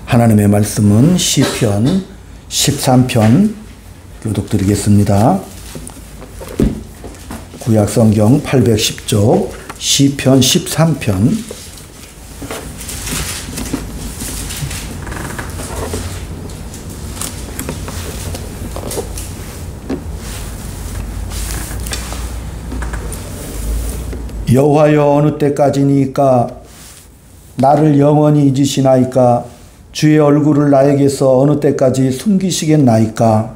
하나님의 말씀은 시편 13편 교독드리겠습니다. 구약성경 810쪽 시편 13편. 여호와여, 어느 때까지니까 나를 영원히 잊으시나이까? 주의 얼굴을 나에게서 어느 때까지 숨기시겠나이까?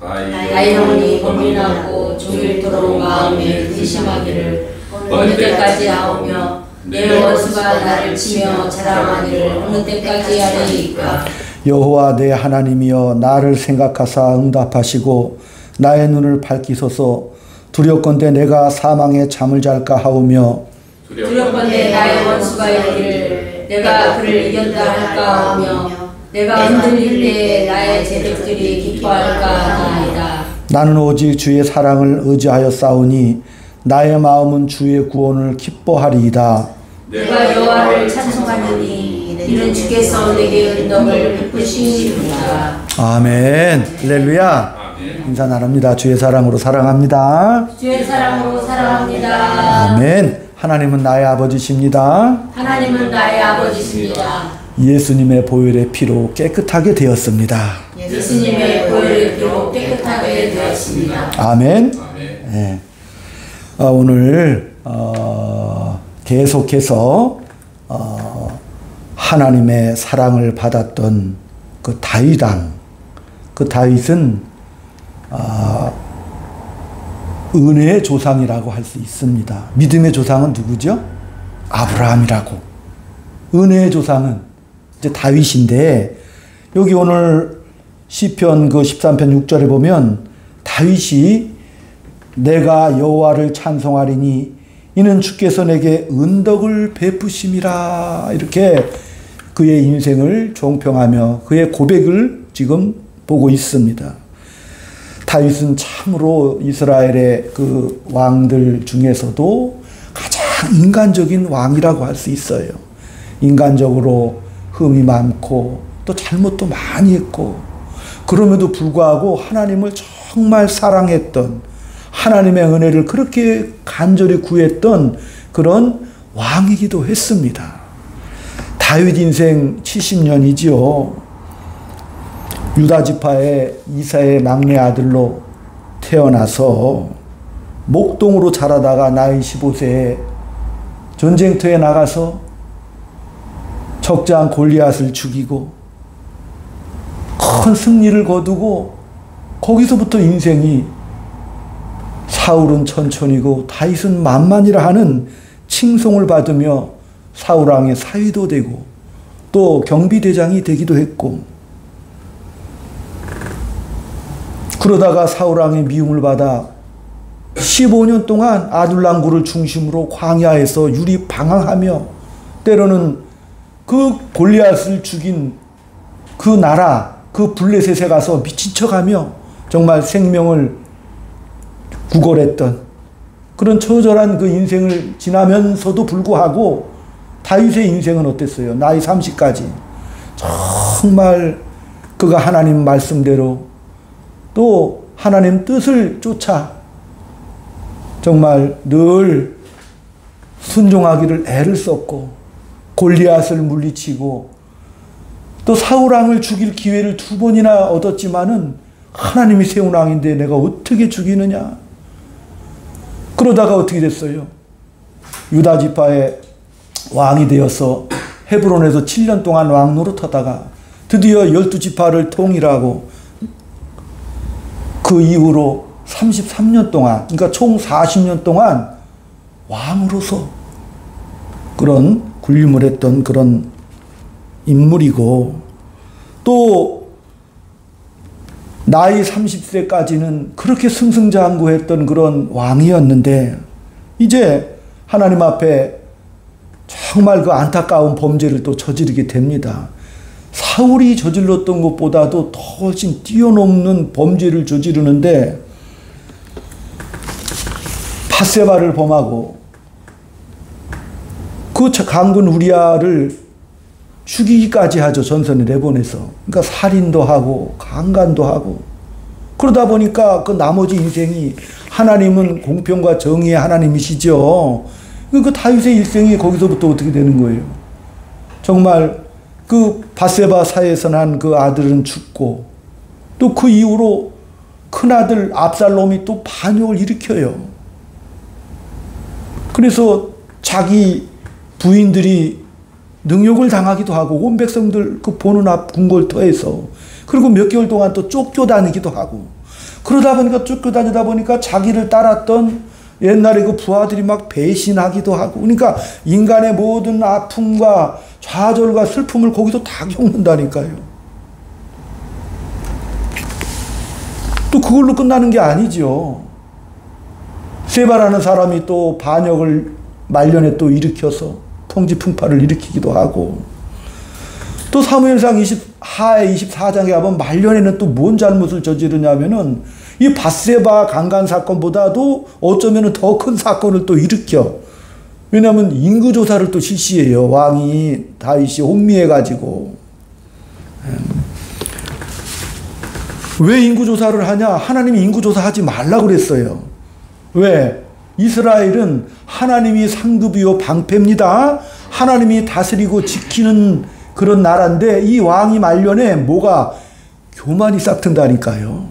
나의 영혼이 고민하고 종일토록 마음에 의심하기를 어느 때까지 하오며 내 원수가 나를 치며 자랑하기를 어느 때까지 하리이까? 여호와 내 하나님이여, 나를 생각하사 응답하시고 나의 눈을 밝히소서. 두렵건대 내가 사망에 잠을 잘까 하오며 두렵건대 나의 원수가 이르기를 내가 그를 이겼다 할까 하며 내가 흔들릴 때 나의 제적들이 기뻐할까 하나이다. 나는 오직 주의 사랑을 의지하여 싸우니 나의 마음은 주의 구원을 기뻐하리이다. 내가 여호와를 찬송하노니 이는 주께서 내게 은덕을 베푸시니라. 아멘. 할렐루야. 인사 나눕니다. 주의 사랑으로 사랑합니다. 주의 사랑으로 사랑합니다. 아멘. 하나님은 나의 아버지십니다. 하나님은 나의 아버지십니다. 예수님의 보혈의 피로 깨끗하게 되었습니다. 예수님의 보혈의 피로 깨끗하게 되었습니다. 아멘. 네. 오늘 계속해서 하나님의 사랑을 받았던 그 다윗 왕, 그 다윗은 은혜의 조상이라고 할 수 있습니다. 믿음의 조상은 누구죠? 아브라함이라고. 은혜의 조상은 이제 다윗인데, 여기 오늘 시편 그 13편 6절에 보면 다윗이 내가 여호와를 찬송하리니 이는 주께서 내게 은덕을 베푸심이라, 이렇게 그의 인생을 종평하며 그의 고백을 지금 보고 있습니다. 다윗은 참으로 이스라엘의 그 왕들 중에서도 가장 인간적인 왕이라고 할 수 있어요. 인간적으로 흠이 많고 또 잘못도 많이 했고, 그럼에도 불구하고 하나님을 정말 사랑했던, 하나님의 은혜를 그렇게 간절히 구했던 그런 왕이기도 했습니다. 다윗 인생 70년이지요. 유다 지파의 이사의 막내 아들로 태어나서 목동으로 자라다가 나이 15세에 전쟁터에 나가서 적장 골리앗을 죽이고 큰 승리를 거두고, 거기서부터 인생이 사울은 천천히고 다윗은 만만이라 하는 칭송을 받으며 사울왕의 사위도 되고 또 경비대장이 되기도 했고, 그러다가 사울왕의 미움을 받아 15년 동안 아둘람굴을 중심으로 광야에서 유리방황하며 때로는 그 골리앗을 죽인 그 나라, 그 블레셋에 가서 미친 척하며 정말 생명을 구걸했던 그런 처절한 그 인생을 지나면서도 불구하고 다윗의 인생은 어땠어요? 나이 30까지 정말 그가 하나님 말씀대로 또 하나님 뜻을 쫓아 정말 늘 순종하기를 애를 썼고, 골리앗을 물리치고 또 사울왕을 죽일 기회를 2번이나 얻었지만은 하나님이 세운 왕인데 내가 어떻게 죽이느냐. 그러다가 어떻게 됐어요? 유다 지파의 왕이 되어서 헤브론에서 7년 동안 왕 노릇하다가 드디어 12지파를 통일하고 그 이후로 33년 동안, 그러니까 총 40년 동안 왕으로서 그런 군림을 했던 그런 인물이고, 또 나이 30세까지는 그렇게 승승장구했던 그런 왕이었는데 이제 하나님 앞에 정말 그 안타까운 범죄를 또 저지르게 됩니다. 사울이 저질렀던 것보다도 더 훨씬 뛰어넘는 범죄를 저지르는데, 밧세바를 범하고 그 강군 우리아를 죽이기까지 하죠. 전선에 내보내서. 그러니까 살인도 하고 강간도 하고. 그러다 보니까 그 나머지 인생이, 하나님은 공평과 정의의 하나님이시죠. 그 다윗의 일생이 거기서부터 어떻게 되는 거예요? 정말 그 밧세바 사에서 난 그 아들은 죽고, 또 그 이후로 큰아들 압살롬이 또 반역을 일으켜요. 그래서 자기 부인들이 능욕을 당하기도 하고, 온 백성들 그 보는 앞 궁궐터에서, 그리고 몇 개월 동안 또 쫓겨다니기도 하고, 그러다 보니까 쫓겨다니다 보니까 자기를 따랐던 옛날에 그 부하들이 막 배신하기도 하고, 그러니까 인간의 모든 아픔과 좌절과 슬픔을 거기서 다 겪는다니까요. 또 그걸로 끝나는 게 아니죠. 세바라는 사람이 또 반역을 말년에 또 일으켜서 통지풍파를 일으키기도 하고, 또 사무엘상 하에 24장에 가면 말년에는 또 뭔 잘못을 저지르냐면은 이 밧세바 강간 사건보다도 어쩌면 더 큰 사건을 또 일으켜. 왜냐하면 인구조사를 또 실시해요. 왕이 다윗이 혼미해가지고. 왜 인구조사를 하냐? 하나님이 인구조사하지 말라고 그랬어요. 왜? 이스라엘은 하나님이 상급이요 방패입니다. 하나님이 다스리고 지키는 그런 나라인데, 이 왕이 말년에 뭐가 교만이 싹튼다니까요.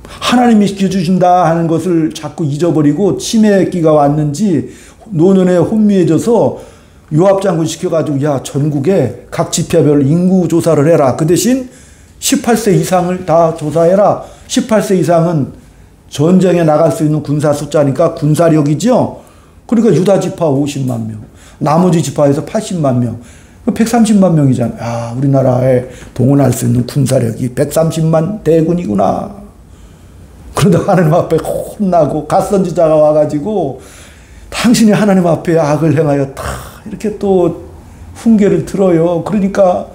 하나님이 지켜주신다 하는 것을 자꾸 잊어버리고 치매기가 왔는지 노년에 혼미해져서 요압 장군 시켜가지고, 야, 전국에 각 지파별 인구 조사를 해라. 그 대신 18세 이상을 다 조사해라. 18세 이상은 전쟁에 나갈 수 있는 군사 숫자니까 군사력이죠. 그러니까 유다 지파 50만 명, 나머지 지파에서 80만 명, 130만 명이잖아. 야, 우리나라에 동원할 수 있는 군사력이 130만 대군이구나. 그러다 하나님 앞에 혼나고 갓선지자가 와가지고 당신이 하나님 앞에 악을 행하여 다 이렇게 또 훈계를 들어요. 그러니까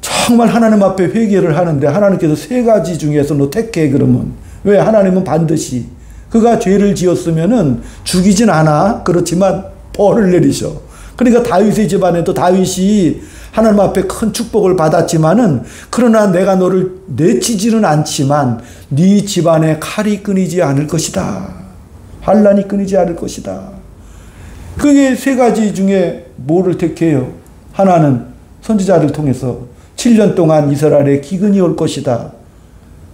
정말 하나님 앞에 회개를 하는데 하나님께서 세 가지 중에서 너 택해 그러면. 왜? 하나님은 반드시 그가 죄를 지었으면은 죽이진 않아. 그렇지만 벌을 내리셔. 그러니까 다윗의 집안에도 다윗이 하나님 앞에 큰 축복을 받았지만은, 그러나 내가 너를 내치지는 않지만 네 집안에 칼이 끊이지 않을 것이다. 환란이 끊이지 않을 것이다. 그게 세 가지 중에 뭐를 택해요? 하나는 선지자를 통해서 7년 동안 이스라엘에 기근이 올 것이다.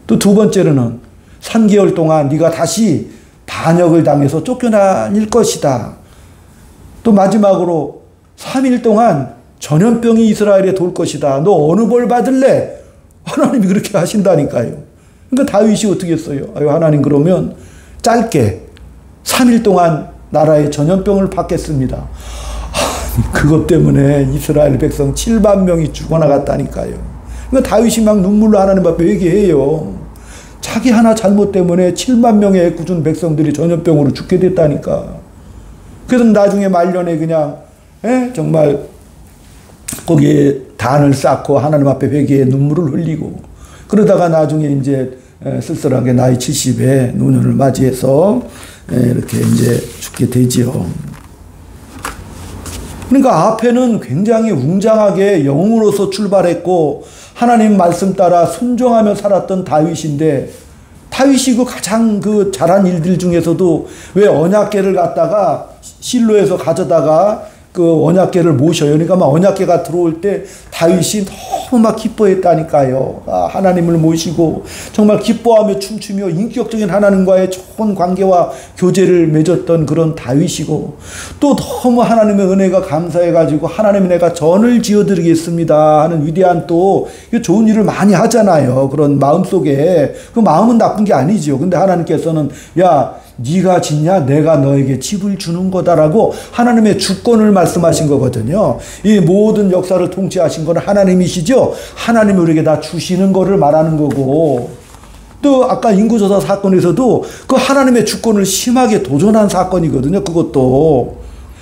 또 두 번째로는 3개월 동안 네가 다시 반역을 당해서 쫓겨나닐 것이다. 또 마지막으로 3일 동안 전염병이 이스라엘에 돌 것이다. 너 어느 벌 받을래? 하나님이 그렇게 하신다니까요. 그러니까 다윗이 어떻게 했어요? 아유, 하나님 그러면 짧게 3일 동안 나라에 전염병을 받겠습니다. 그것 때문에 이스라엘 백성 7만 명이 죽어나갔다니까요. 그러니까 다윗이 막 눈물로 하나님 앞에 회개해요. 자기 하나 잘못 때문에 7만 명의 애꿎은 백성들이 전염병으로 죽게 됐다니까. 그래서 나중에 말년에 그냥 정말 거기에 단을 쌓고 하나님 앞에 회개에 눈물을 흘리고, 그러다가 나중에 이제 쓸쓸하게 나이 70에 노년을 맞이해서 이렇게 이제 죽게 되지요. 그러니까 앞에는 굉장히 웅장하게 영웅으로서 출발했고 하나님 말씀 따라 순종하며 살았던 다윗인데, 다윗이 그 가장 그 잘한 일들 중에서도 왜 언약궤를 갖다가 실로에서 가져다가 그 언약궤를 모셔요. 그러니까 막 언약궤가 들어올 때 다윗이 너무 막 기뻐했다니까요. 하나님을 모시고 정말 기뻐하며 춤추며 인격적인 하나님과의 좋은 관계와 교제를 맺었던 그런 다윗이고, 또 너무 하나님의 은혜가 감사해가지고 하나님 내가 전을 지어드리겠습니다 하는 위대한 또 좋은 일을 많이 하잖아요. 그런 마음속에. 그 마음은 나쁜 게 아니죠. 근데 하나님께서는 야, 네가 짓냐? 내가 너에게 집을 주는 거다라고 하나님의 주권을 말씀하신 거거든요. 이 모든 역사를 통치하신 건 하나님이시죠. 하나님이 우리에게 다 주시는 거를 말하는 거고, 또 아까 인구조사 사건에서도 그 하나님의 주권을 심하게 도전한 사건이거든요. 그것도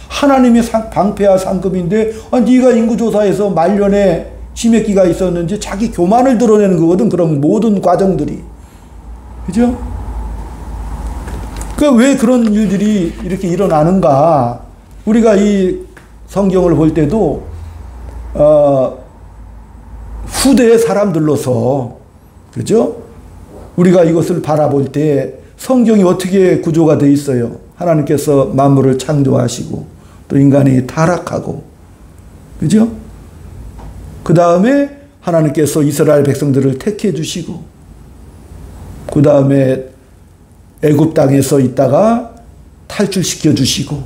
하나님이 방패와 상급인데 네가 인구조사에서 말년에 치매기가 있었는지 자기 교만을 드러내는 거거든. 그런 모든 과정들이. 그죠? 왜 그런 일들이 이렇게 일어나는가? 우리가 이 성경을 볼 때도 후대의 사람들로서, 그죠? 우리가 이것을 바라볼 때 성경이 어떻게 구조가 되어 있어요? 하나님께서 만물을 창조하시고 또 인간이 타락하고, 그죠? 그 다음에 하나님께서 이스라엘 백성들을 택해 주시고, 그 다음에 애굽 땅에서 있다가 탈출시켜 주시고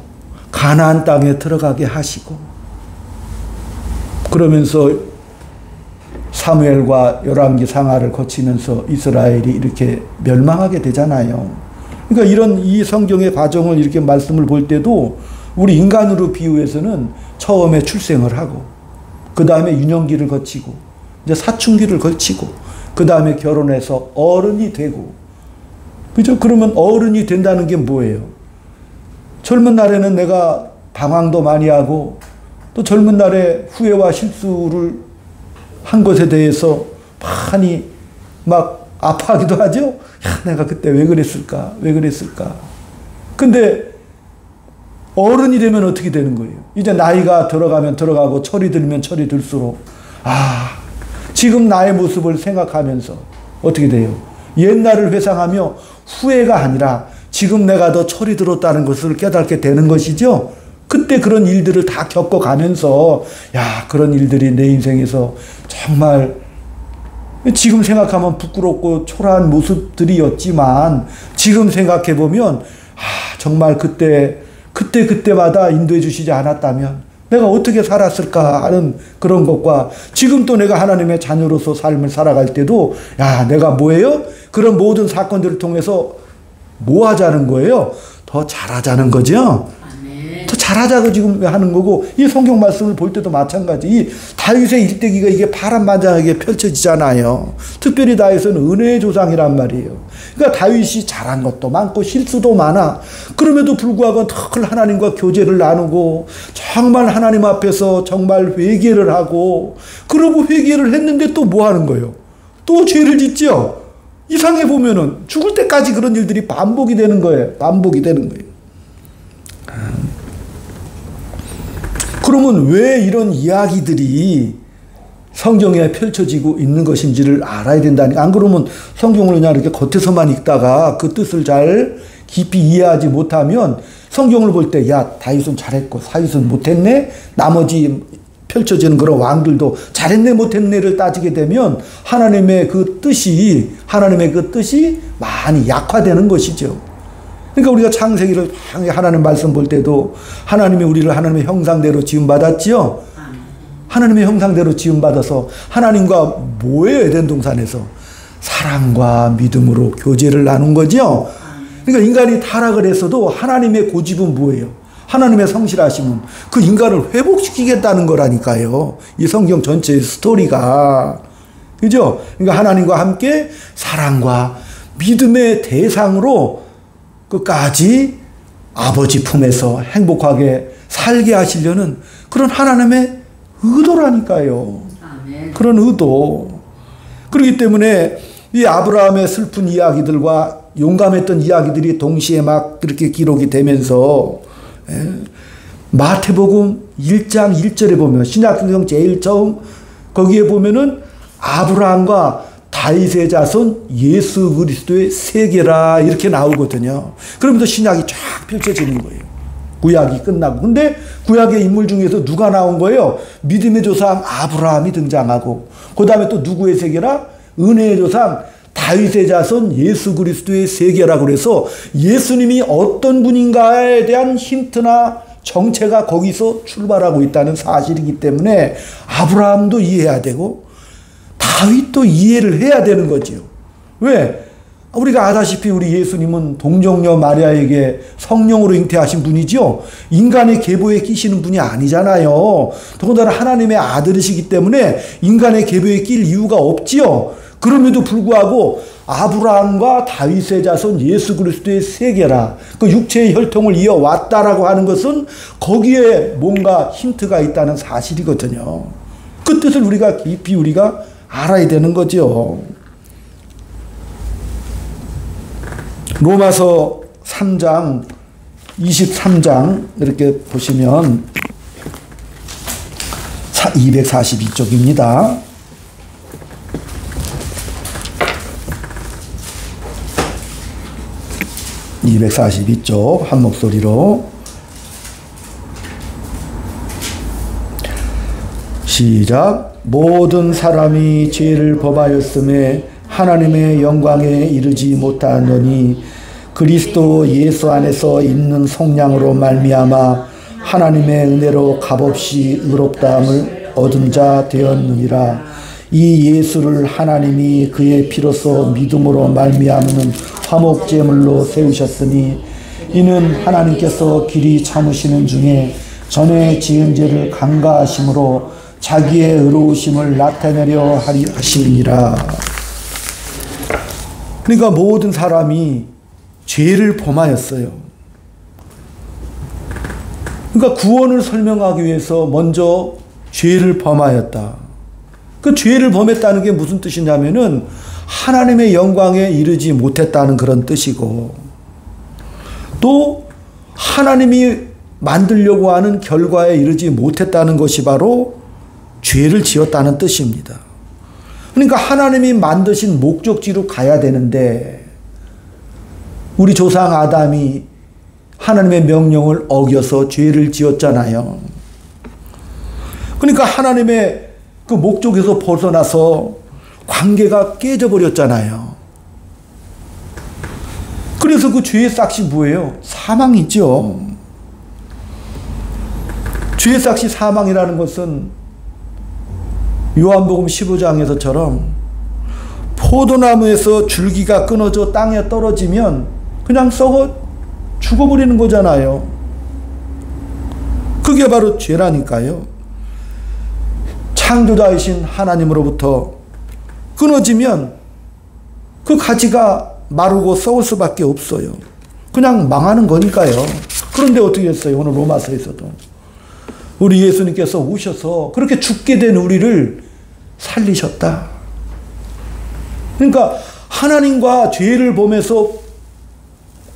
가나안 땅에 들어가게 하시고, 그러면서 사무엘과 열왕기 상하를 거치면서 이스라엘이 이렇게 멸망하게 되잖아요. 그러니까 이런 이 성경의 과정을 이렇게 말씀을 볼 때도 우리 인간으로 비유해서는 처음에 출생을 하고, 그 다음에 유년기를 거치고, 이제 사춘기를 거치고, 그 다음에 결혼해서 어른이 되고, 그죠? 그러면 어른이 된다는 게 뭐예요? 젊은 날에는 내가 방황도 많이 하고, 또 젊은 날에 후회와 실수를 한 것에 대해서 많이 막 아파하기도 하죠? 야, 내가 그때 왜 그랬을까? 왜 그랬을까? 근데 어른이 되면 어떻게 되는 거예요? 이제 나이가 들어가면 들어가고 철이 들면 철이 들수록, 지금 나의 모습을 생각하면서 어떻게 돼요? 옛날을 회상하며 후회가 아니라 지금 내가 더 철이 들었다는 것을 깨닫게 되는 것이죠. 그때 그런 일들을 다 겪어가면서, 야, 그런 일들이 내 인생에서 정말 지금 생각하면 부끄럽고 초라한 모습들이었지만, 지금 생각해보면 정말 그때마다 인도해 주시지 않았다면 내가 어떻게 살았을까 하는 그런 것과, 지금 또 내가 하나님의 자녀로서 삶을 살아갈 때도, 야, 내가 뭐예요? 그런 모든 사건들을 통해서 뭐 하자는 거예요? 더 잘하자는 거죠. 더 잘하자고 지금 하는 거고, 이 성경 말씀을 볼 때도 마찬가지. 이 다윗의 일대기가 이게 파란만장하게 펼쳐지잖아요. 특별히 다윗은 은혜의 조상이란 말이에요. 그러니까 다윗이 잘한 것도 많고 실수도 많아. 그럼에도 불구하고 늘 하나님과 교제를 나누고, 정말 하나님 앞에서 정말 회개를 하고, 그러고 회개를 했는데 또 뭐 하는 거예요? 또 죄를 짓죠. 이상해 보면은 죽을 때까지 그런 일들이 반복이 되는 거예요. 반복이 되는 거예요. 그러면 왜 이런 이야기들이 성경에 펼쳐지고 있는 것인지를 알아야 된다니. 안 그러면 성경을 그냥 이렇게 겉에서만 읽다가 그 뜻을 잘 깊이 이해하지 못하면, 성경을 볼 때, 야, 다윗은 잘했고 사윗은 못했네, 나머지 펼쳐지는 그런 왕들도 잘했네 못했네를 따지게 되면 하나님의 그 뜻이 많이 약화되는 것이죠. 그러니까 우리가 창세기를 하나님 말씀 볼 때도, 하나님이 우리를 하나님의 형상대로 지음받았지요. 하나님의 형상대로 지음받아서 하나님과 뭐예요? 에덴 동산에서 사랑과 믿음으로 교제를 나눈 거죠. 그러니까 인간이 타락을 했어도 하나님의 고집은 뭐예요? 하나님의 성실하심은 그 인간을 회복시키겠다는 거라니까요. 이 성경 전체의 스토리가. 그죠? 그러니까 하나님과 함께 사랑과 믿음의 대상으로 끝까지 아버지 품에서 행복하게 살게 하시려는 그런 하나님의 의도라니까요. 아멘. 그런 의도. 그렇기 때문에 이 아브라함의 슬픈 이야기들과 용감했던 이야기들이 동시에 막 그렇게 기록이 되면서, 마태복음 1장 1절에 보면, 신약성경 제일 처음 거기에 보면은 아브라함과 다윗의 자손 예수 그리스도의 세계라 이렇게 나오거든요. 그러면서 신약이 쫙 펼쳐지는 거예요. 구약이 끝나고. 근데 구약의 인물 중에서 누가 나온 거예요? 믿음의 조상 아브라함이 등장하고, 그 다음에 또 누구의 세계라? 은혜의 조상 다윗의 자손 예수 그리스도의 세계라고 그래서 예수님이 어떤 분인가에 대한 힌트나 정체가 거기서 출발하고 있다는 사실이기 때문에 아브라함도 이해해야 되고 다윗도 이해를 해야 되는 거지요. 왜? 우리가 아다시피 우리 예수님은 동정녀 마리아에게 성령으로 잉태하신 분이죠. 인간의 계보에 끼시는 분이 아니잖아요. 더군다나 하나님의 아들이시기 때문에 인간의 계보에 낄 이유가 없지요. 그럼에도 불구하고 아브라함과 다윗의 자손 예수 그리스도의 세계라, 그 육체의 혈통을 이어왔다라고 하는 것은 거기에 뭔가 힌트가 있다는 사실이거든요. 그 뜻을 우리가 깊이 알아야 되는 거죠. 로마서 3장 23장 이렇게 보시면 242쪽입니다. (242쪽) 한 목소리로 시작. 모든 사람이 죄를 범하였음에 하나님의 영광에 이르지 못하노니 그리스도 예수 안에서 있는 속량으로 말미암아 하나님의 은혜로 값없이 의롭다함을 얻은 자 되었느니라. 이 예수를 하나님이 그의 피로써 믿음으로 말미암는 화목제물로 세우셨으니 이는 하나님께서 길이 참으시는 중에 전에 지은 죄를 간과하심으로 자기의 의로우심을 나타내려 하심이니라. 그러니까 모든 사람이 죄를 범하였어요. 그러니까 구원을 설명하기 위해서 먼저 죄를 범하였다. 그 죄를 범했다는 게 무슨 뜻이냐면은 하나님의 영광에 이르지 못했다는 그런 뜻이고, 또 하나님이 만들려고 하는 결과에 이르지 못했다는 것이 바로 죄를 지었다는 뜻입니다. 그러니까 하나님이 만드신 목적지로 가야 되는데 우리 조상 아담이 하나님의 명령을 어겨서 죄를 지었잖아요. 그러니까 하나님의 그 목적에서 벗어나서 관계가 깨져버렸잖아요. 그래서 그 죄의 싹이 뭐예요? 사망이죠. 죄의 싹이 사망이라는 것은 요한복음 15장에서처럼 포도나무에서 줄기가 끊어져 땅에 떨어지면 그냥 썩어 죽어버리는 거잖아요. 그게 바로 죄라니까요. 창조자이신 하나님으로부터 끊어지면 그 가지가 마르고 썩을 수밖에 없어요. 그냥 망하는 거니까요. 그런데 어떻게 했어요? 오늘 로마서에서도 우리 예수님께서 오셔서 그렇게 죽게 된 우리를 살리셨다. 그러니까 하나님과 죄를 범해서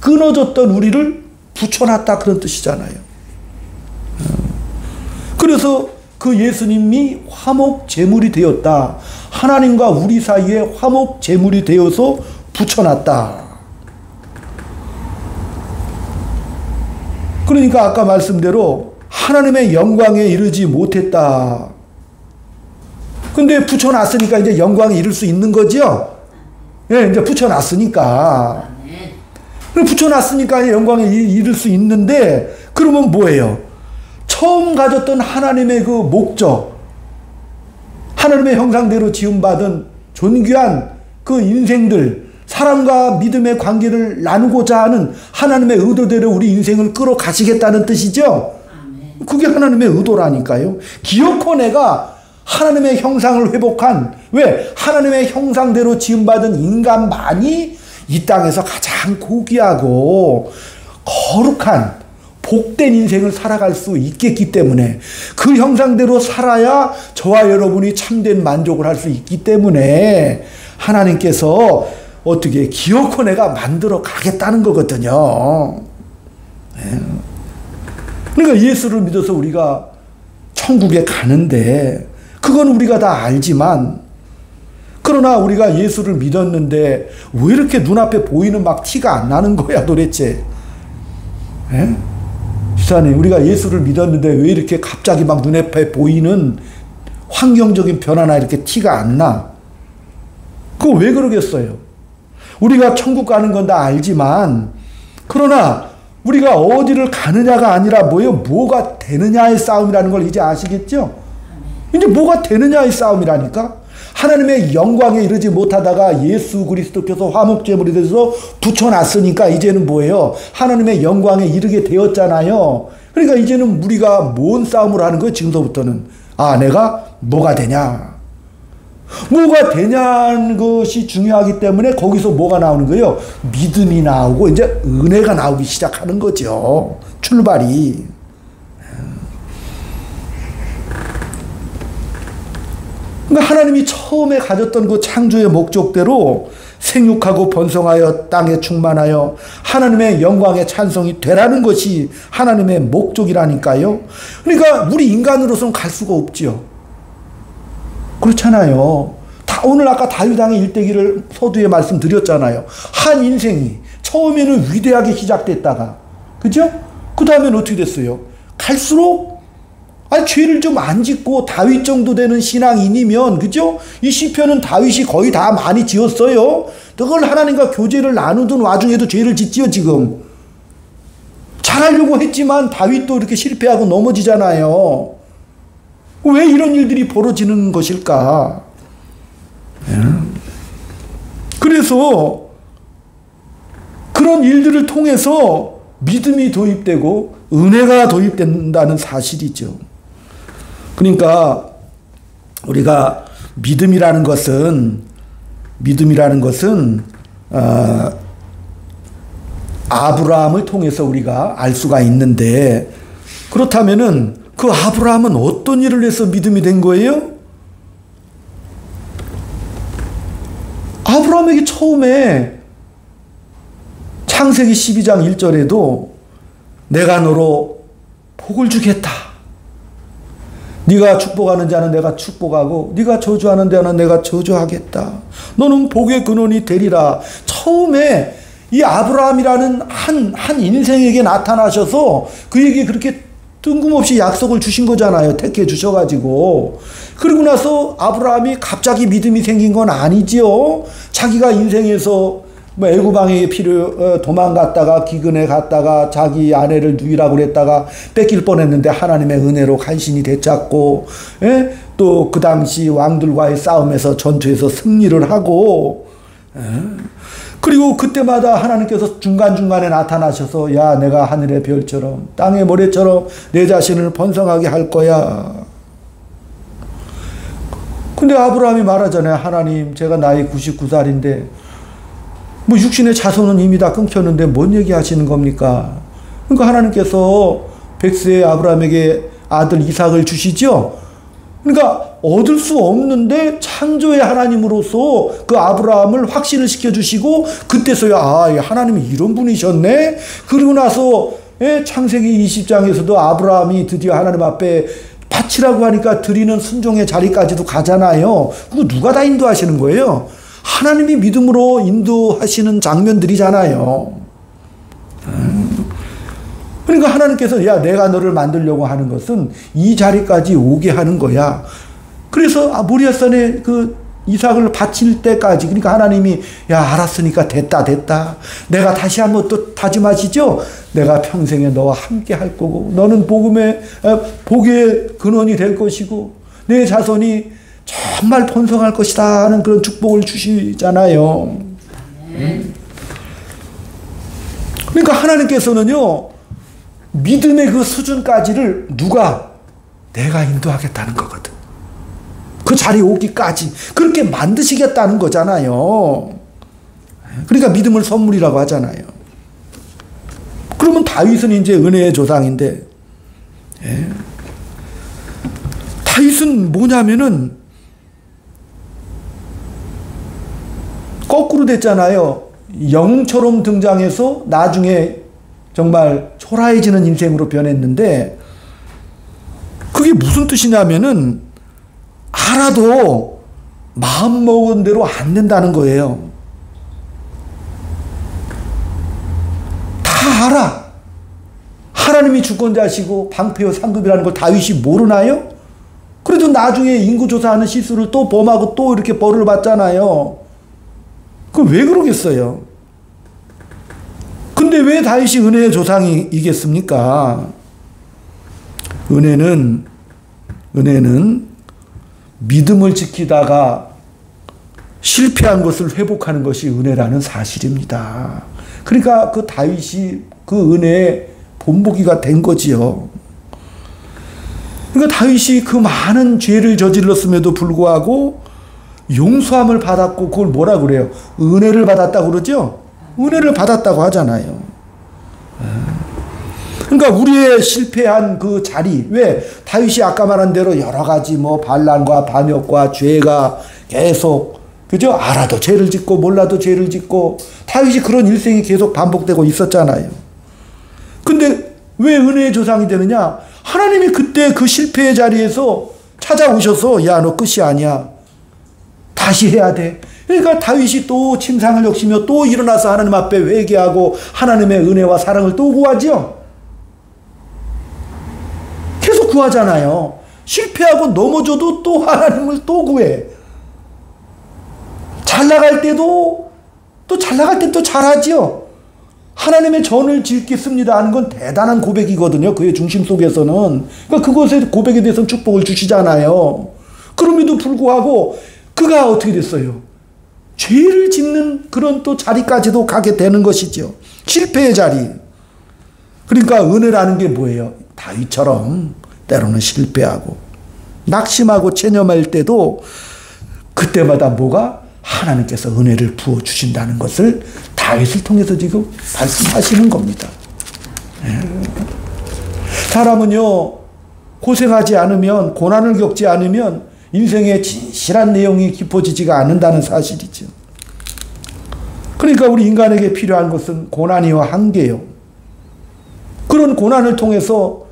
끊어졌던 우리를 붙여놨다, 그런 뜻이잖아요. 그래서 그 예수님이 화목 제물이 되었다. 하나님과 우리 사이에 화목 제물이 되어서 붙여놨다. 그러니까 아까 말씀대로 하나님의 영광에 이르지 못했다. 근데 붙여놨으니까 이제 영광에 이를 수 있는 거죠? 예, 이제 붙여놨으니까. 붙여놨으니까 영광에 이를 수 있는데, 그러면 뭐예요? 처음 가졌던 하나님의 그 목적, 하나님의 형상대로 지음받은 존귀한 그 인생들, 사람과 믿음의 관계를 나누고자 하는 하나님의 의도대로 우리 인생을 끌어가시겠다는 뜻이죠? 그게 하나님의 의도라니까요. 기어코 내가 하나님의 형상을 회복한, 왜? 하나님의 형상대로 지음받은 인간만이 이 땅에서 가장 고귀하고 거룩한 복된 인생을 살아갈 수 있겠기 때문에, 그 형상대로 살아야 저와 여러분이 참된 만족을 할 수 있기 때문에 하나님께서 어떻게 기어코 내가 만들어 가겠다는 거거든요. 그러니까 예수를 믿어서 우리가 천국에 가는데 그건 우리가 다 알지만, 그러나 우리가 예수를 믿었는데 왜 이렇게 눈앞에 보이는 막 티가 안 나는 거야 도대체? 집사님, 우리가 예수를 믿었는데 왜 이렇게 갑자기 막 눈앞에 보이는 환경적인 변화나 이렇게 티가 안 나? 그거 왜 그러겠어요? 우리가 천국 가는 건 다 알지만, 그러나 우리가 어디를 가느냐가 아니라 뭐가 되느냐의 싸움이라는 걸 이제 아시겠죠? 이제 뭐가 되느냐의 싸움이라니까? 하나님의 영광에 이르지 못하다가 예수 그리스도께서 화목제물이 돼서 붙여놨으니까 이제는 뭐예요? 하나님의 영광에 이르게 되었잖아요. 그러니까 이제는 우리가 뭔 싸움을 하는 거예요? 지금서부터는. 내가 뭐가 되냐? 뭐가 되냐는 것이 중요하기 때문에 거기서 뭐가 나오는 거예요? 믿음이 나오고 이제 은혜가 나오기 시작하는 거죠. 출발이. 그러니까 하나님이 처음에 가졌던 그 창조의 목적대로 생육하고 번성하여 땅에 충만하여 하나님의 영광의 찬송이 되라는 것이 하나님의 목적이라니까요. 그러니까 우리 인간으로서는 갈 수가 없지요. 그렇잖아요. 오늘 아까 다윗 왕의 일대기를 서두에 말씀드렸잖아요. 한 인생이 처음에는 위대하게 시작됐다가, 그죠? 그 다음엔 어떻게 됐어요? 갈수록 죄를 좀 안 짓고 다윗 정도 되는 신앙인이면, 그죠? 이 시편은 다윗이 거의 다 많이 지었어요. 그걸 하나님과 교제를 나누던 와중에도 죄를 짓지요, 지금. 잘하려고 했지만 다윗도 이렇게 실패하고 넘어지잖아요. 왜 이런 일들이 벌어지는 것일까? 그래서 그런 일들을 통해서 믿음이 도입되고 은혜가 도입된다는 사실이죠. 그러니까 우리가 믿음이라는 것은 아브라함을 통해서 우리가 알 수가 있는데, 그렇다면은 그 아브라함은 어떤 일을 해서 믿음이 된 거예요? 아브라함에게 처음에 창세기 12장 1절에도 내가 너로 복을 주겠다. 네가 축복하는 자는 내가 축복하고 네가 저주하는 자는 내가 저주하겠다. 너는 복의 근원이 되리라. 처음에 이 아브라함이라는 한 인생에게 나타나셔서 그에게 그렇게 뜬금없이 약속을 주신 거잖아요. 택해 주셔가지고. 그리고 나서 아브라함이 갑자기 믿음이 생긴 건 아니지요. 자기가 인생에서 애구방에 도망갔다가 기근에 갔다가 자기 아내를 누이라고 그랬다가 뺏길 뻔했는데 하나님의 은혜로 간신히 되찾고, 또 그 당시 왕들과의 싸움에서 전투에서 승리를 하고, 그리고 그때마다 하나님께서 중간중간에 나타나셔서 야, 내가 하늘의 별처럼 땅의 모래처럼 내 자신을 번성하게 할 거야. 근데 아브라함이 말하잖아요. 하나님, 제가 나이 99살인데 육신의 자손은 이미 다 끊겼는데 뭔 얘기 하시는 겁니까? 그러니까 하나님께서 100세의 아브라함에게 아들 이삭을 주시죠. 그러니까 얻을 수 없는데 창조의 하나님으로서 그 아브라함을 확신을 시켜주시고, 그때서야 하나님이 이런 분이셨네. 그리고 나서 창세기 20장에서도 아브라함이 드디어 하나님 앞에 바치라고 하니까 드리는 순종의 자리까지도 가잖아요. 그거 누가 다 인도하시는 거예요? 하나님이 믿음으로 인도하시는 장면들이잖아요. 그러니까 하나님께서 야, 내가 너를 만들려고 하는 것은 이 자리까지 오게 하는 거야. 그래서 모리아산에 그 이삭을 바칠 때까지, 그러니까 하나님이 야, 알았으니까 됐다. 내가 다시 한번 또 다짐하시죠. 내가 평생에 너와 함께 할 거고 너는 복의 근원이 될 것이고 내 자손이 정말 번성할 것이다 하는 그런 축복을 주시잖아요. 그러니까 하나님께서는요, 믿음의 그 수준까지를 내가 인도하겠다는 거거든. 그 자리에 오기까지 그렇게 만드시겠다는 거잖아요. 그러니까 믿음을 선물이라고 하잖아요. 그러면 다윗은 이제 은혜의 조상인데, 다윗은 뭐냐면은 거꾸로 됐잖아요. 영웅처럼 등장해서 나중에 정말 초라해지는 인생으로 변했는데, 그게 무슨 뜻이냐면은 알아도 마음먹은 대로 안 된다는 거예요. 다 알아. 하나님이 주권자시고 방패요 상급이라는 걸 다윗이 모르나요? 그래도 나중에 인구조사하는 실수를 또 범하고 또 이렇게 벌을 받잖아요. 그럼 왜 그러겠어요? 근데 왜 다윗이 은혜의 조상이겠습니까? 은혜는 믿음을 지키다가 실패한 것을 회복하는 것이 은혜라는 사실입니다. 그러니까 그 다윗이 그 은혜의 본보기가 된 거지요. 그러니까 다윗이 그 많은 죄를 저질렀음에도 불구하고 용서함을 받았고, 그걸 뭐라 그래요? 은혜를 받았다고 그러죠? 은혜를 받았다고 하잖아요. 그러니까 우리의 실패한 그 자리, 왜 다윗이 아까 말한 대로 여러 가지 반란과 반역과 죄가 계속, 그죠? 알아도 죄를 짓고 몰라도 죄를 짓고, 다윗이 그런 일생이 계속 반복되고 있었잖아요. 근데 왜 은혜의 조상이 되느냐? 하나님이 그때 그 실패의 자리에서 찾아오셔서 야, 너 끝이 아니야. 다시 해야 돼. 그러니까 다윗이 또 침상을 적시며 또 일어나서 하나님 앞에 회개하고 하나님의 은혜와 사랑을 또 구하죠. 계속 구하잖아요. 실패하고 넘어져도 또 하나님을 또 구해. 잘 나갈 때도 또 잘 나갈 때 또 잘하지요. 하나님의 전을 짓겠습니다 하는 건 대단한 고백이거든요. 그의 중심 속에서는. 그러니까 그것의 고백에 대해서는 축복을 주시잖아요. 그럼에도 불구하고 그가 어떻게 됐어요? 죄를 짓는 그런 또 자리까지도 가게 되는 것이죠. 실패의 자리. 그러니까 은혜라는 게 뭐예요? 다윗처럼 때로는 실패하고 낙심하고 체념할 때도 그때마다 뭐가? 하나님께서 은혜를 부어주신다는 것을 다윗을 통해서 지금 말씀하시는 겁니다. 사람은요, 고생하지 않으면, 고난을 겪지 않으면 인생의 진실한 내용이 깊어지지가 않는다는 사실이죠. 그러니까 우리 인간에게 필요한 것은 고난이와 한계요. 그런 고난을 통해서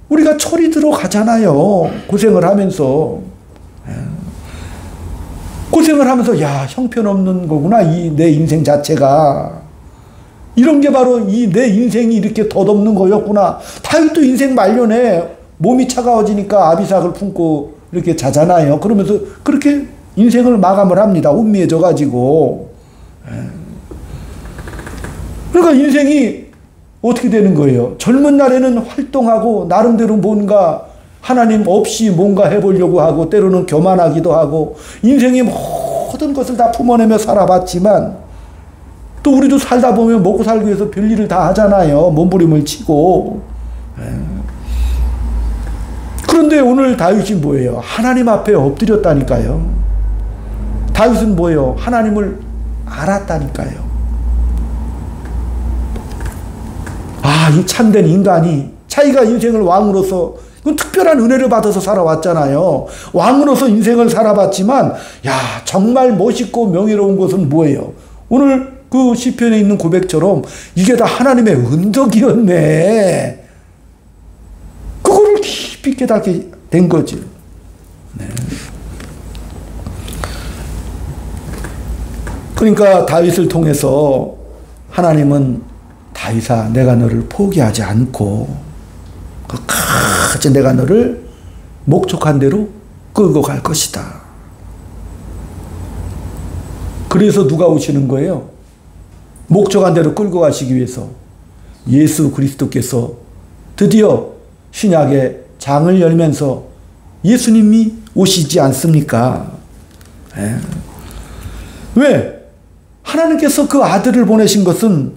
우리가 철이 들어가잖아요. 고생을 하면서. 고생을 하면서 야, 형편없는 거구나. 이 내 인생 자체가. 이런 게 바로 이 내 인생이 이렇게 덧없는 거였구나. 다윗도 인생 말년에 몸이 차가워지니까 아비삭을 품고 이렇게 자잖아요. 그러면서 그렇게 인생을 마감을 합니다. 혼미해져 가지고. 그러니까 인생이 어떻게 되는 거예요? 젊은 날에는 활동하고 나름대로 뭔가 하나님 없이 뭔가 해보려고 하고 때로는 교만하기도 하고 인생의 모든 것을 다 품어내며 살아봤지만 또 우리도 살다 보면 먹고 살기 위해서 별일을 다 하잖아요. 몸부림을 치고. 그런데 오늘 다윗이 뭐예요? 하나님 앞에 엎드렸다니까요. 다윗은 뭐예요? 하나님을 알았다니까요. 아, 이 참된 인간이 자기가 인생을 왕으로서 특별한 은혜를 받아서 살아왔잖아요. 왕으로서 인생을 살아봤지만 야, 정말 멋있고 명예로운 것은 뭐예요? 오늘 그 시편에 있는 고백처럼 이게 다 하나님의 은덕이었네. 그거를 깊이 깨닫게 된 거지. 네. 그러니까 다윗을 통해서 하나님은 다윗아, 내가 너를 포기하지 않고 끝까지 내가 너를 목적한 대로 끌고 갈 것이다. 그래서 누가 오시는 거예요? 목적한 대로 끌고 가시기 위해서 예수 그리스도께서 드디어 신약의 장을 열면서 예수님이 오시지 않습니까? 왜? 하나님께서 그 아들을 보내신 것은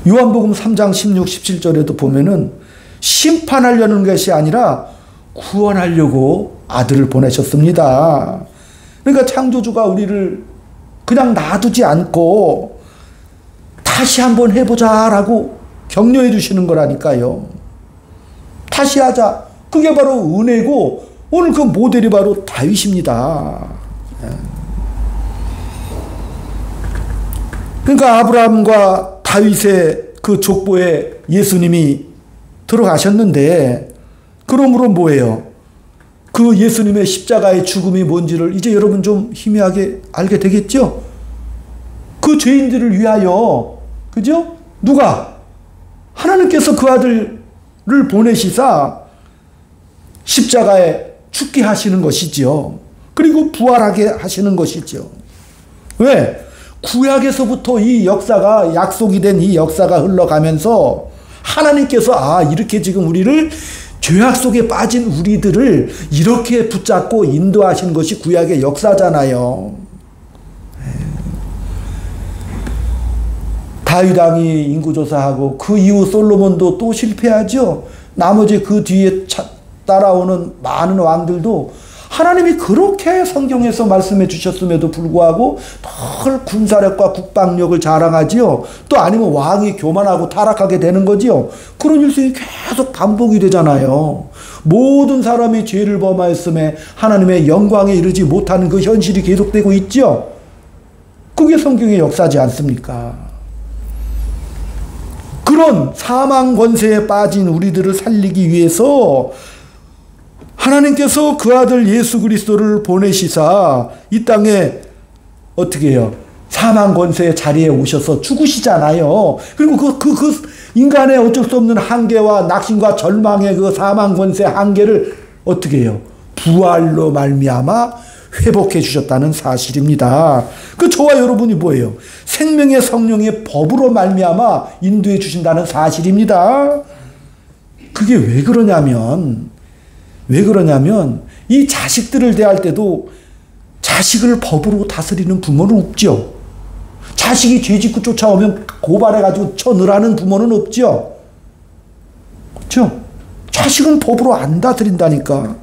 요한복음 3장 16, 17절에도 보면은 심판하려는 것이 아니라 구원하려고 아들을 보내셨습니다. 그러니까 창조주가 우리를 그냥 놔두지 않고 다시 한번 해보자라고 격려해 주시는 거라니까요. 다시 하자. 그게 바로 은혜고 오늘 그 모델이 바로 다윗입니다. 그러니까 아브라함과 다윗의 그 족보에 예수님이 들어가셨는데 그러므로 뭐예요? 그 예수님의 십자가의 죽음이 뭔지를 이제 여러분 좀 희미하게 알게 되겠죠? 그 죄인들을 위하여, 그죠? 누가? 하나님께서 그 아들을 보내시사 십자가에 죽게 하시는 것이죠. 그리고 부활하게 하시는 것이죠. 왜? 구약에서부터 이 역사가 약속이 된 이 역사가 흘러가면서 하나님께서 아, 이렇게 지금 우리를 죄악 속에 빠진 우리들을 이렇게 붙잡고 인도하신 것이 구약의 역사잖아요. 다윗 왕이 인구조사하고 그 이후 솔로몬도 또 실패하죠. 나머지 그 뒤에 따라오는 많은 왕들도 하나님이 그렇게 성경에서 말씀해 주셨음에도 불구하고 늘 군사력과 국방력을 자랑하지요. 또 아니면 왕이 교만하고 타락하게 되는 거지요. 그런 일들이 계속 반복이 되잖아요. 모든 사람이 죄를 범하였음에 하나님의 영광에 이르지 못하는 그 현실이 계속되고 있죠. 그게 성경의 역사지 않습니까? 그런 사망 권세에 빠진 우리들을 살리기 위해서 하나님께서 그 아들 예수 그리스도를 보내시사 이 땅에 어떻게 해요? 사망 권세의 자리에 오셔서 죽으시잖아요. 그리고 그 인간의 어쩔 수 없는 한계와 낙심과 절망의 그 사망 권세 한계를 어떻게 해요? 부활로 말미암아 회복해 주셨다는 사실입니다. 그 저와 여러분이 뭐예요? 생명의 성령의 법으로 말미암아 인도해 주신다는 사실입니다. 그게 왜 그러냐면 이 자식들을 대할 때도 자식을 법으로 다스리는 부모는 없죠. 자식이 죄짓고 쫓아오면 고발해가지고 쳐넣으라는 부모는 없죠. 그렇죠? 자식은 법으로 안 다스린다니까.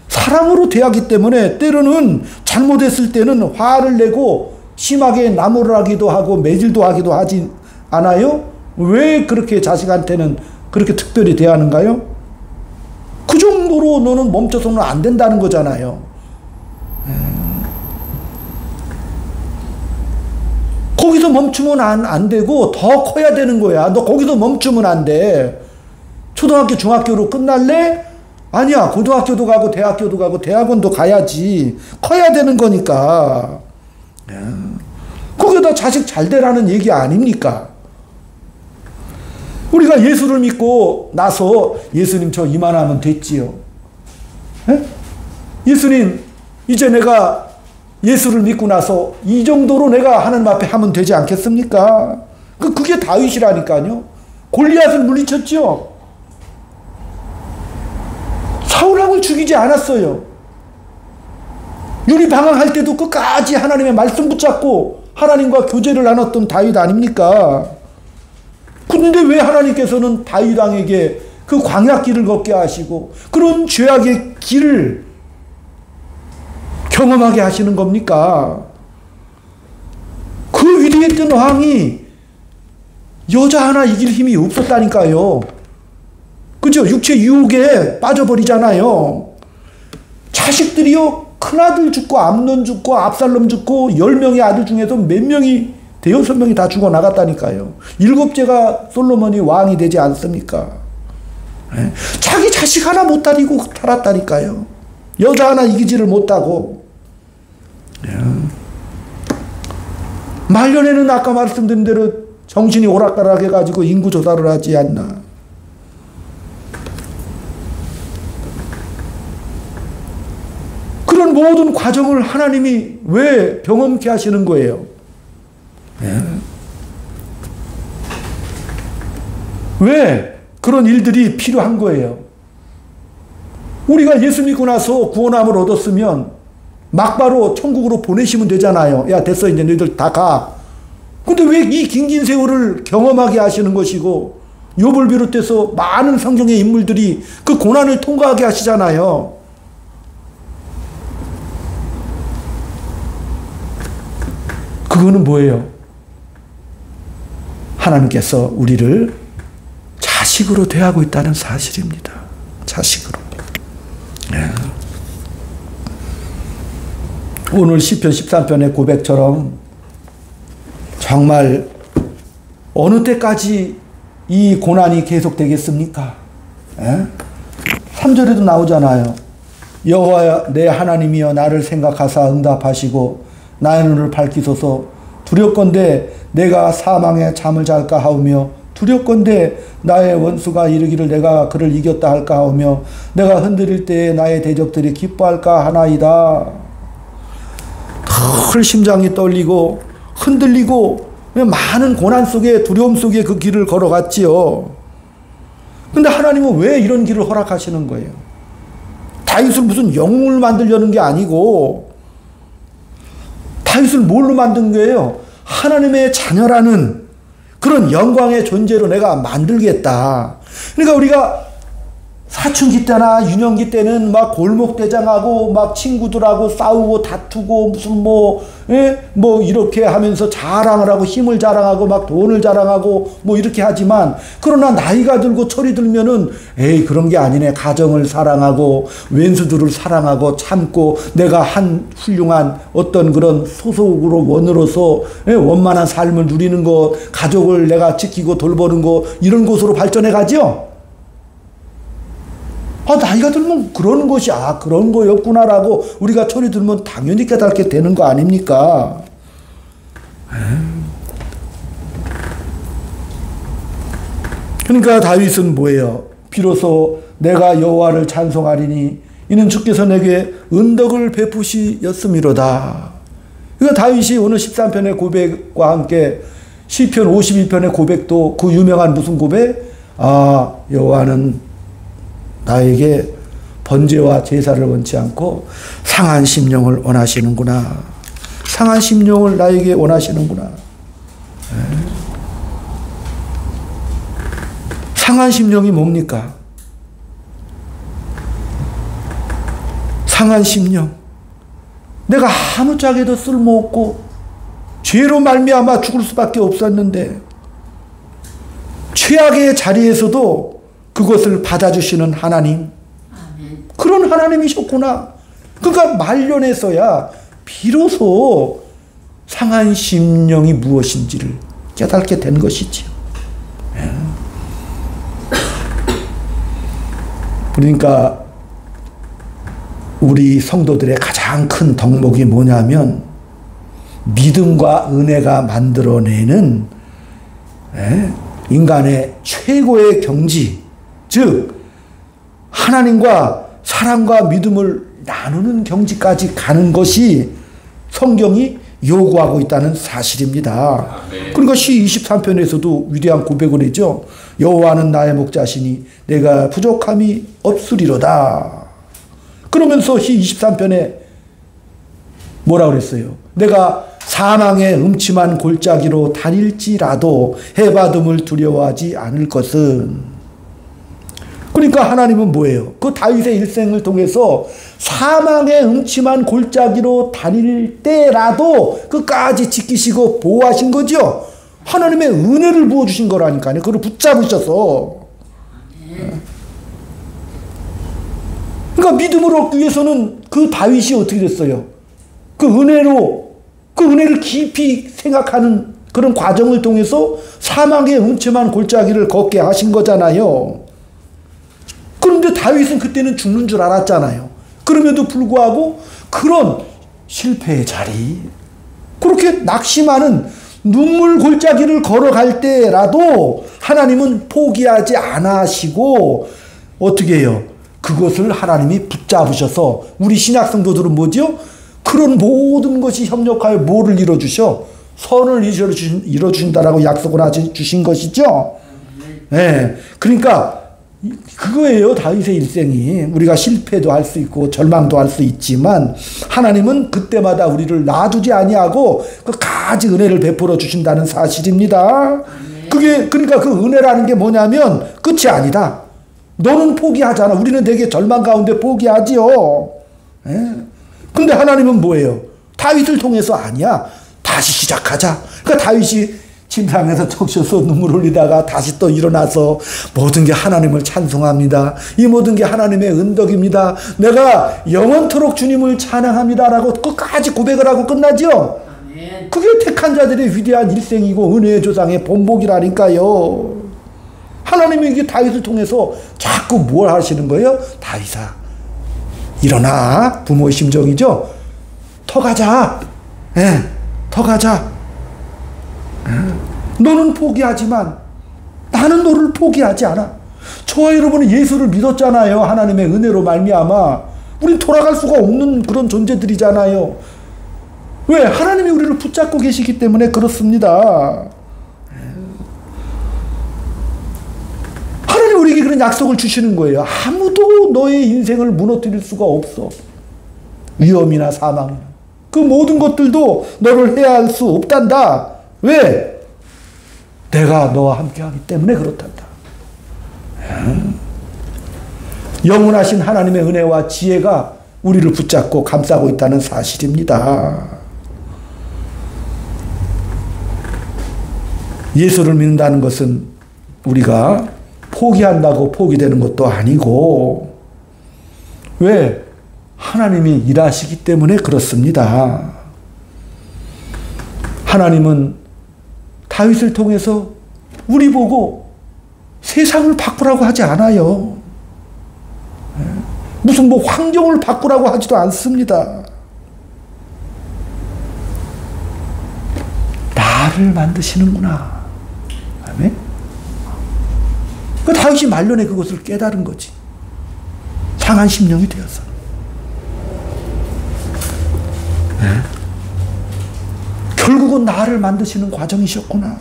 사랑으로 대하기 때문에 때로는 잘못했을 때는 화를 내고 심하게 나무라기도 하고 매질도 하기도 하지 않아요? 왜 그렇게 자식한테는 그렇게 특별히 대하는가요? 그 정도로 너는 멈춰서는 안 된다는 거잖아요. 거기서 멈추면 안 되고 더 커야 되는 거야. 너 거기서 멈추면 안 돼. 초등학교, 중학교로 끝날래? 아니야. 고등학교도 가고 대학교도 가고 대학원도 가야지. 커야 되는 거니까. 거기다 자식 잘 되라는 얘기 아닙니까? 우리가 예수를 믿고 나서 예수님 저 이만하면 됐지요. 예수님 이제 내가 예수를 믿고 나서 이 정도로 내가 하나님 앞에 하면 되지 않겠습니까? 그게 다윗이라니까요. 골리앗을 물리쳤죠. 사울왕을 죽이지 않았어요. 유리 방황할 때도 끝까지 하나님의 말씀 붙잡고 하나님과 교제를 나눴던 다윗 아닙니까? 근데 왜 하나님께서는 다윗 왕에게 그 광야길을 걷게 하시고 그런 죄악의 길을 경험하게 하시는 겁니까? 그 위대했던 왕이 여자 하나 이길 힘이 없었다니까요. 그죠? 육체 유혹에 빠져버리잖아요. 자식들이요, 큰아들 죽고 암논 죽고 압살롬 죽고 10명의 아들 중에서 몇 명이 대여섯 명이 다 죽어 나갔다니까요. 7제가 솔로몬이 왕이 되지 않습니까? 자기 자식 하나 못 다리고 살았다니까요. 여자 하나 이기지를 못하고. 말년에는 아까 말씀드린 대로 정신이 오락가락 해가지고 인구조사를 하지 않나. 그런 모든 과정을 하나님이 왜 경험케 하시는 거예요? 왜 그런 일들이 필요한 거예요? 우리가 예수 믿고 나서 구원함을 얻었으면 막바로 천국으로 보내시면 되잖아요. 야 됐어 이제 너희들 다 가. 근데 왜 이 긴긴 세월을 경험하게 하시는 것이고 욥을 비롯해서 많은 성경의 인물들이 그 고난을 통과하게 하시잖아요. 그거는 뭐예요? 하나님께서 우리를 자식으로 대하고 있다는 사실입니다. 자식으로. 오늘 시편 13편의 고백처럼 정말 어느 때까지 이 고난이 계속되겠습니까? 3절에도 나오잖아요. 여호와 내 하나님이여 나를 생각하사 응답하시고 나의 눈을 밝히소서. 두렵건대 내가 사망에 잠을 잘까 하오며 두렵건대 나의 원수가 이르기를 내가 그를 이겼다 할까 하오며 내가 흔들릴 때에 나의 대적들이 기뻐할까 하나이다. 늘 심장이 떨리고 흔들리고 많은 고난 속에 두려움 속에 그 길을 걸어갔지요. 근데 하나님은 왜 이런 길을 허락하시는 거예요? 다윗을 무슨 영웅을 만들려는 게 아니고 다윗을 뭘로 만든 거예요? 하나님의 자녀라는 그런 영광의 존재로 내가 만들겠다. 그러니까 우리가 사춘기 때나 유년기 때는 막 골목대장하고 막 친구들하고 싸우고 다투고 무슨 뭐 이렇게 하면서 자랑을 하고 힘을 자랑하고 막 돈을 자랑하고 뭐 이렇게 하지만 그러나 나이가 들고 철이 들면은 에이 그런 게 아니네. 가정을 사랑하고 왼수들을 사랑하고 참고 내가 한 훌륭한 어떤 그런 소속으로 원으로서 원만한 삶을 누리는 것, 가족을 내가 지키고 돌보는 것 이런 곳으로 발전해 가죠. 나이가 들면 그런 것이 그런 거였구나라고 우리가 소리 들으면 당연히 깨닫게 되는 거 아닙니까? 그러니까 다윗은 뭐예요? 비로소 내가 여호와를 찬송하리니 이는 주께서 내게 은덕을 베푸시였음이로다. 그러니까 다윗이 오늘 13편의 고백과 함께 시편 52편의 고백도 그 유명한 무슨 고백? 여호와는 나에게 번제와 제사를 원치 않고 상한 심령을 원하시는구나. 상한 심령을 나에게 원하시는구나. 상한 심령이 뭡니까? 상한 심령. 내가 아무짝에도 쓸모없고 죄로 말미암아 죽을 수밖에 없었는데 최악의 자리에서도 그것을 받아주시는 하나님. 그런 하나님이셨구나. 그러니까 말년에서야 비로소 상한 심령이 무엇인지를 깨닫게 된 것이지요. 그러니까 우리 성도들의 가장 큰 덕목이 뭐냐면 믿음과 은혜가 만들어내는 인간의 최고의 경지, 즉 하나님과 사랑과 믿음을 나누는 경지까지 가는 것이 성경이 요구하고 있다는 사실입니다. 그러니까 시 23편에서도 위대한 고백을 했죠. 여호와는 나의 목자시니 내가 부족함이 없으리로다. 그러면서 시 23편에 뭐라 그랬어요? 내가 사망의 음침한 골짜기로 다닐지라도 해받음을 두려워하지 않을 것은. 그러니까 하나님은 뭐예요? 그 다윗의 일생을 통해서 사망의 음침한 골짜기로 다닐 때라도 끝까지 지키시고 보호하신 거죠. 하나님의 은혜를 부어주신 거라니까요. 그걸 붙잡으셔서. 그러니까 믿음을 얻기 위해서는 그 다윗이 어떻게 됐어요? 그 은혜를 깊이 생각하는 그런 과정을 통해서 사망의 음침한 골짜기를 걷게 하신 거잖아요. 그런데 다윗은 그때는 죽는 줄 알았잖아요. 그럼에도 불구하고 그런 실패의 자리, 그렇게 낙심하는 눈물 골짜기를 걸어갈 때라도 하나님은 포기하지 않아 하시고 어떻게 해요? 그것을 하나님이 붙잡으셔서 우리 신약 성도들은 뭐죠? 그런 모든 것이 협력하여 뭐를 이뤄주셔? 선을 이뤄주신다라고 약속을 주신 것이죠. 네. 그러니까 그거예요. 다윗의 일생이. 우리가 실패도 할 수 있고 절망도 할 수 있지만 하나님은 그때마다 우리를 놔두지 아니하고 끝까지 은혜를 베풀어 주신다는 사실입니다. 그게 그러니까 그 은혜라는 게 뭐냐면 끝이 아니다. 너는 포기하잖아. 우리는 되게 절망 가운데 포기하지요. 근데 하나님은 뭐예요? 다윗을 통해서 아니야. 다시 시작하자. 그러니까 다윗이 침상에서 적셔서 눈물 흘리다가 다시 또 일어나서 모든 게 하나님을 찬송합니다. 이 모든 게 하나님의 은덕입니다. 내가 영원토록 주님을 찬양합니다라고 끝까지 고백을 하고 끝나죠. 그게 택한 자들의 위대한 일생이고 은혜의 조상의 본복이라니까요. 하나님이 이게 다윗을 통해서 자꾸 뭘 하시는 거예요? 다윗아, 일어나. 부모의 심정이죠. 더 가자. 더 가자. 너는 포기하지만 나는 너를 포기하지 않아. 저와 여러분은 예수를 믿었잖아요. 하나님의 은혜로 말미암아 우린 돌아갈 수가 없는 그런 존재들이잖아요. 왜? 하나님이 우리를 붙잡고 계시기 때문에 그렇습니다. 하나님 우리에게 그런 약속을 주시는 거예요. 아무도 너의 인생을 무너뜨릴 수가 없어. 위험이나 사망이나 그 모든 것들도 너를 해할 수 없단다. 왜? 내가 너와 함께하기 때문에 그렇단다. 영원하신 하나님의 은혜와 지혜가 우리를 붙잡고 감싸고 있다는 사실입니다. 예수를 믿는다는 것은 우리가 포기한다고 포기되는 것도 아니고, 왜? 하나님이 일하시기 때문에 그렇습니다. 하나님은 다윗을 통해서 우리 보고 세상을 바꾸라고 하지 않아요. 무슨 뭐 환경을 바꾸라고 하지도 않습니다. 나를 만드시는구나. 아멘. 그 다윗이 말년에 그것을 깨달은 거지. 상한 심령이 되어서. 네. 결국은 나를 만드시는 과정이셨구나.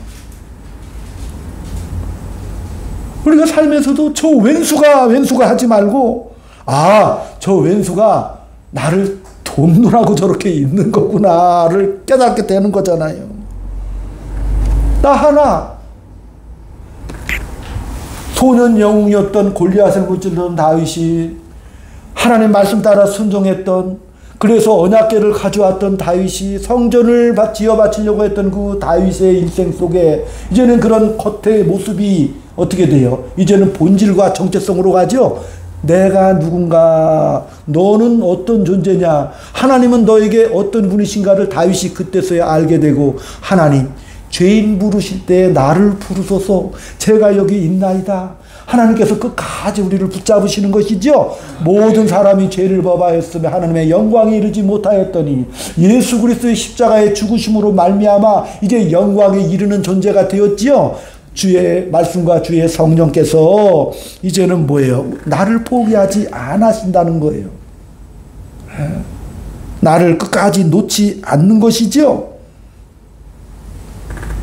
우리가 살면서도 저 왼수가 하지 말고, 아, 저 왼수가 나를 돕느라고 저렇게 있는 거구나를 깨닫게 되는 거잖아요. 나 하나 소년 영웅이었던 골리앗을 무찌르던 다윗이 하나님 말씀 따라 순종했던, 그래서 언약궤를 가져왔던 다윗이 성전을 지어 바치려고 했던 그 다윗의 일생 속에 이제는 그런 겉의 모습이 어떻게 돼요? 이제는 본질과 정체성으로 가죠. 내가 누군가, 너는 어떤 존재냐, 하나님은 너에게 어떤 분이신가를 다윗이 그때서야 알게 되고, 하나님 죄인 부르실 때 나를 부르소서, 제가 여기 있나이다. 하나님께서 끝까지 우리를 붙잡으시는 것이죠. 모든 사람이 죄를 범하였으며 하나님의 영광에 이르지 못하였더니 예수 그리스도의 십자가의 죽으심으로 말미암아 이제 영광에 이르는 존재가 되었지요. 주의 말씀과 주의 성령께서 이제는 뭐예요? 나를 포기하지 않으신다는 거예요. 나를 끝까지 놓지 않는 것이죠.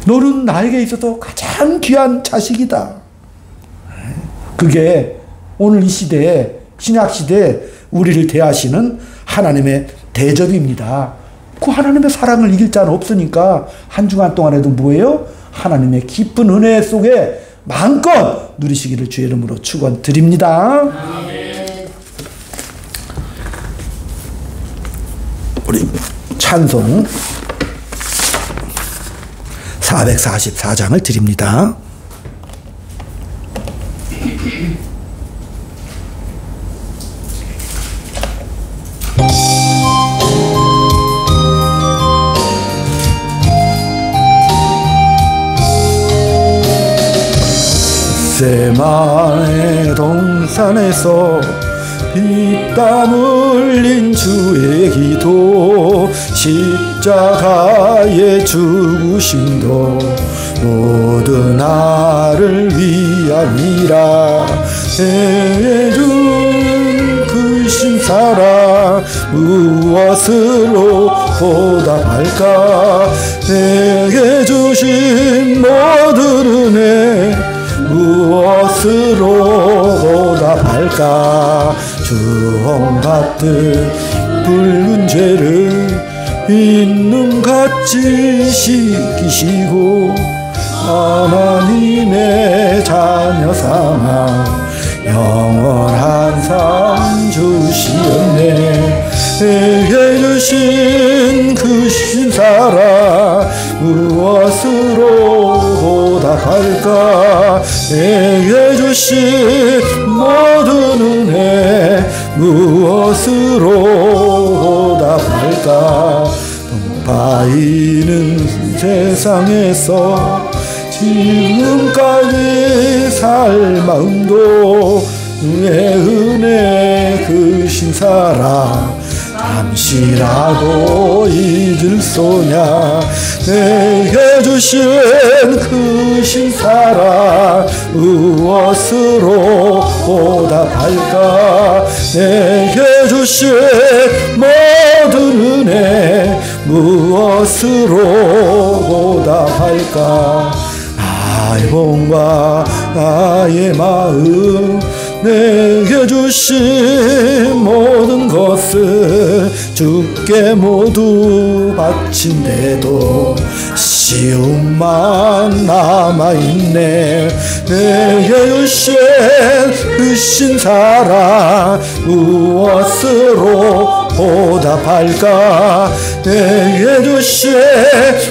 너는 나에게 있어서 가장 귀한 자식이다. 그게 오늘 이 시대에, 신약시대에 우리를 대하시는 하나님의 대접입니다. 그 하나님의 사랑을 이길 자는 없으니까 한 주간 동안에도 뭐예요? 하나님의 깊은 은혜 속에 마음껏 누리시기를 주의 이름으로 축원드립니다. 우리 찬송 444장을 드립니다. 겟세마네 동산에서 피땀 흘린 주의 기도, 십자가의 죽으심도 모두 나를 위함이라. 해준 그 신사랑 무엇으로 보답할까? 내게 주신 모든 은혜 무엇으로 보답할까? 주홍같은 붉은 죄를 흰눈같이 씻기시고 하나님의 자녀 삼아 영원한 삶 주시었네. 내게 주신 그 신사랑 무엇으로 보답할까? 내게 주신 모든 은혜 무엇으로 보답할까? 파이는 세상에서 지금까지 살 마음도 주의 은혜 그 신사랑 잠시라도 잊을 소냐? 내게 주신 그 신사랑 무엇으로 보답할까? 내게 주신 모든 은혜 무엇으로 보답할까? 나의 몸과 나의 마음 내게 주신 모든 것을 주께 모두 바친데도 시험만 남아있네. 내게 주신 그 신사랑 무엇으로 보답할까? 내게 주신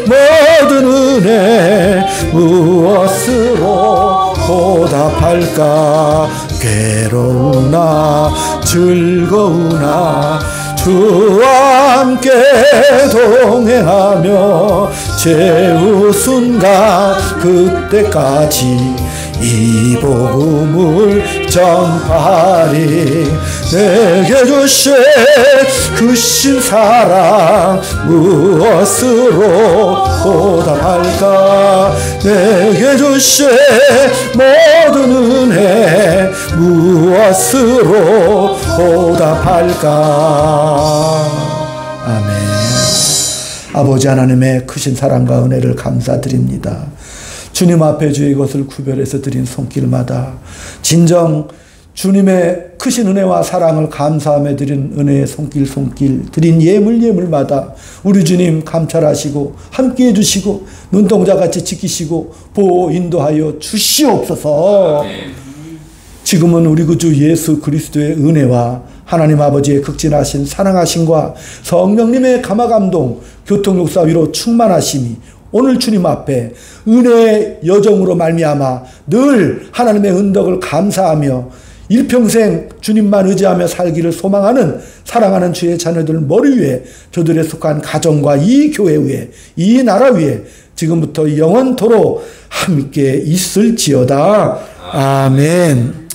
모든 은혜 무엇으로 보답할까? 괴로우나 즐거우나 주와 함께 동행하며 최후 순간 그때까지 이 복음을 전파하리. 내게 주신 크신 사랑 무엇으로 보답할까? 내게 주신 모든 은혜 무엇으로 보답할까? 아멘. 아버지 하나님의 크신 사랑과 은혜를 감사드립니다. 주님 앞에 주의 것을 구별해서 드린 손길마다 진정 주님의 크신 은혜와 사랑을 감사하며 드린 은혜의 손길 드린 예물마다 우리 주님 감찰하시고 함께해 주시고 눈동자같이 지키시고 보호 인도하여 주시옵소서. 지금은 우리 구주 예수 그리스도의 은혜와 하나님 아버지의 극진하신 사랑하심과 성령님의 감화감동 교통육사 위로 충만하심이 오늘 주님 앞에 은혜의 여정으로 말미암아 늘 하나님의 은덕을 감사하며 일평생 주님만 의지하며 살기를 소망하는 사랑하는 주의 자녀들 머리 위에 저들에 속한 가정과 이 교회 위에 이 나라 위에 지금부터 영원토록 함께 있을지어다. 아멘.